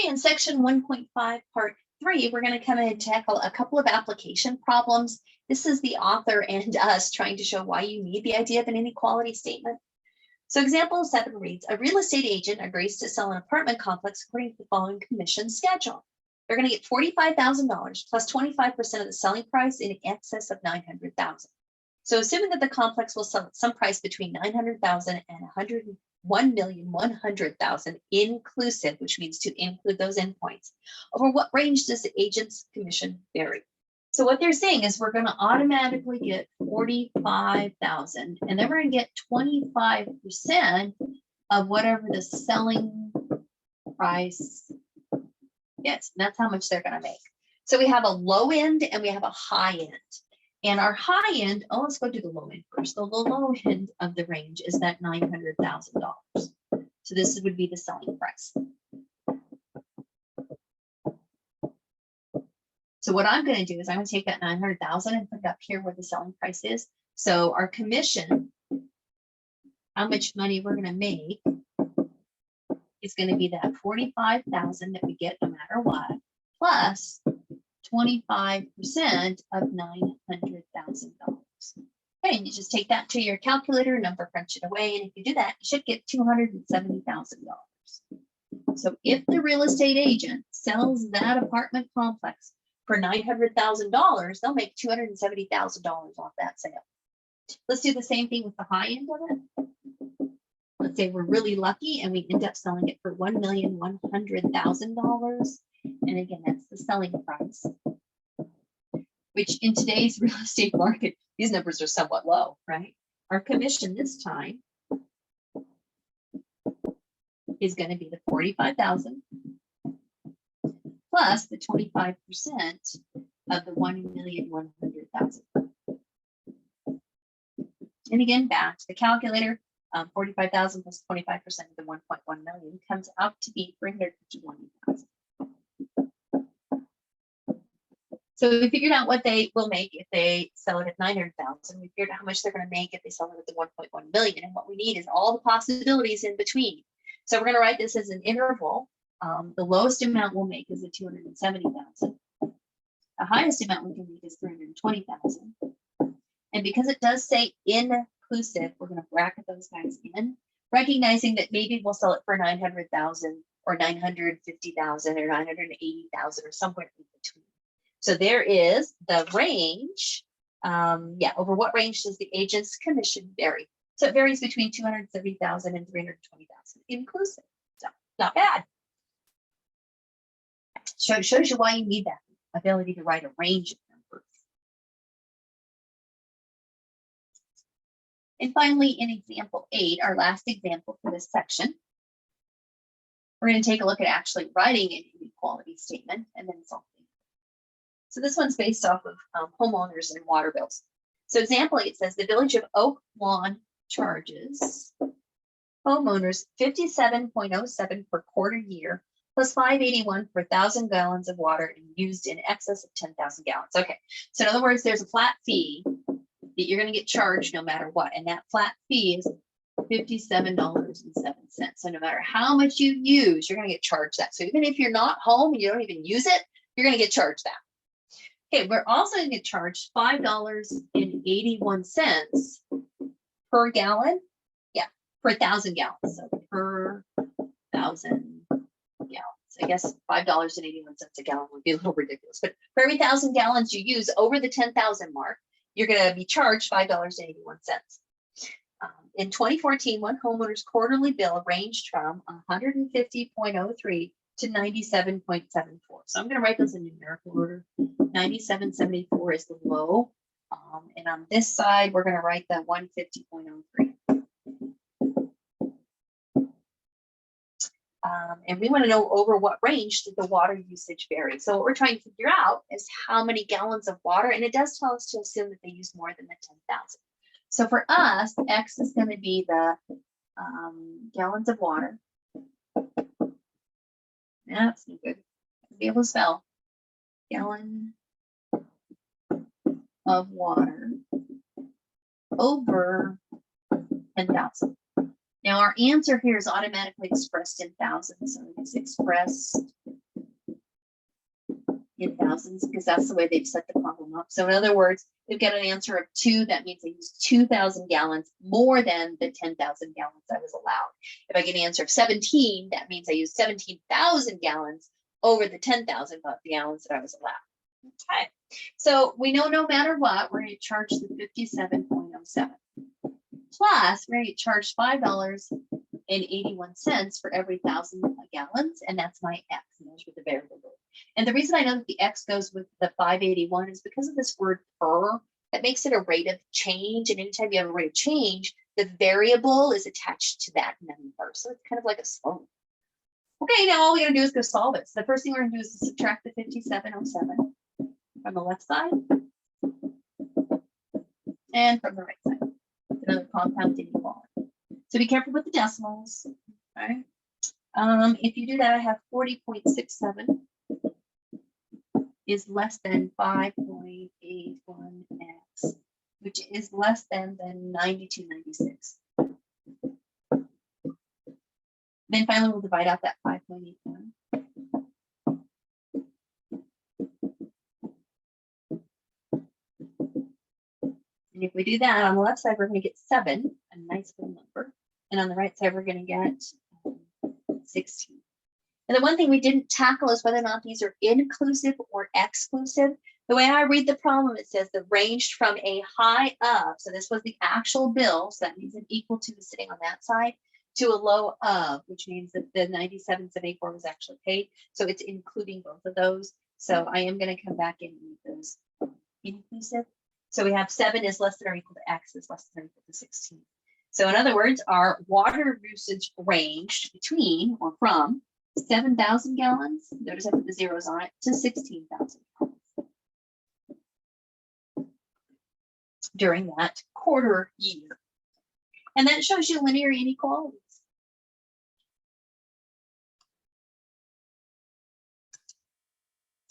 Okay, in section 1.5, part 3, we're going to come in and tackle a couple of application problems. This is the author and us trying to show why you need the idea of an inequality statement. So example 7 reads, a real estate agent agrees to sell an apartment complex according to the following commission schedule. They're going to get $45,000 plus 25% of the selling price in excess of $900,000. So assuming that the complex will sell at some price between $900,000 and $101,100,000 inclusive, which means to include those endpoints. Over what range does the agent's commission vary? So what they're saying is we're going to automatically get $45,000, and then we're going to get 25% of whatever the selling price is. And that's how much they're going to make. So we have a low end and we have a high end. And our high end, let's go to the low end first. The low end of the range is that $900,000. So this would be the selling price. So what I'm going to do is I'm going to take that 900,000 and put it up here where the selling price is. So our commission, how much money we're going to make, is going to be that 45,000 that we get no matter what, plus 25% of $900,000. Okay, and you just take that to your calculator, number crunch it away, and if you do that, you should get $270,000. So if the real estate agent sells that apartment complex for $900,000, they'll make $270,000 off that sale. Let's do the same thing with the high end of it. Let's say we're really lucky and we end up selling it for $1,100,000. And again, that's the selling price, which in today's real estate market, these numbers are somewhat low, right? Our commission this time is going to be the $45,000 plus the 25% of the $1,100,000. And again, back to the calculator, 45,000 plus 25% of the 1.1 million comes out to be 351,000. So we figured out what they will make if they sell it at 900,000. We figured out how much they're going to make if they sell it at the 1.1 million. And what we need is all the possibilities in between. So we're going to write this as an interval. The lowest amount we'll make is the 270,000. The highest amount we can make is 320,000. And because it does say inclusive, we're going to bracket those guys in, recognizing that maybe we'll sell it for 900,000 or 950,000 or 980,000 or somewhere in between. So there is the range. Over what range does the agent's commission vary? So it varies between 270,000 and 320,000 inclusive. So not bad. Shows you why you need that ability to write a range of numbers. And finally, in example 8, our last example for this section, we're going to take a look at actually writing an inequality statement and then solving. So this one's based off of homeowners and water bills. So example 8 says the village of Oak Lawn charges homeowners $57.07 per quarter year plus $5.81 per 1,000 gallons of water used in excess of 10,000 gallons. Okay, so in other words, there's a flat fee that you're going to get charged no matter what, and that flat fee is $57.07. So no matter how much you use, you're going to get charged that. So even if you're not home and you don't even use it, you're going to get charged that. Okay, we're also going to get charged $5.81 per gallon. Yeah, per 1,000 gallons. So per 1,000 gallons. I guess $5.81 a gallon would be a little ridiculous. But for every 1,000 gallons you use over the 10,000 mark, you're going to be charged $5.81. In 2014, one homeowner's quarterly bill ranged from 150.03 to 97.74. So I'm going to write those in numerical order. 97.74 is the low. And on this side, we're going to write the 150.03. And we want to know over what range did the water usage vary. So what we're trying to figure out is how many gallons of water, and it does tell us to assume that they use more than the 10,000. So for us, X is going to be the gallons of water. That's no good. I'll be able to spell gallon of water over 10,000. Now our answer here is automatically expressed in thousands, so it's expressed in thousands because that's the way they've set the problem up. So in other words, they've got an answer of 2. That means they used 2,000 gallons more than the 10,000 gallons I was allowed. If I get an answer of 17, that means I used 17,000 gallons over the 10,000 gallons that I was allowed. Okay, so we know no matter what, we're going to charge the 57.07. Plus, we're going to get charged $5.81 for every 1,000 gallons, and that's my X, and those were the variable. And the reason I know that the X goes with the 581 is because of this word per. That makes it a rate of change, and anytime you have a rate of change, the variable is attached to that number. So it's kind of like a slope. Okay, now all we're going to do is go solve it. So the first thing we're going to do is subtract the 5707 from the left side and from the right side. Another compound inequality. So be careful with the decimals. Okay. If you do that, I have 40.67 is less than 5.81x, which is less than 9296. Then finally, we'll divide out that 5.81. And if we do that, on the left side, we're going to get 7, a nice little number. And on the right side, we're going to get 16. And the one thing we didn't tackle is whether or not these are inclusive or exclusive. The way I read the problem, it says the ranged from a high of, so this was the actual bill, so that means an equal to is sitting on that side, to a low of, which means that the 97.74 was actually paid. So it's including both of those. So I am going to come back and read those inclusive. So we have 7 is less than or equal to X is less than or equal to 16. So in other words, our water usage ranged between or from 7,000 gallons, notice I put the zeros on it, to 16,000 gallons during that quarter year. And that shows you linear inequalities.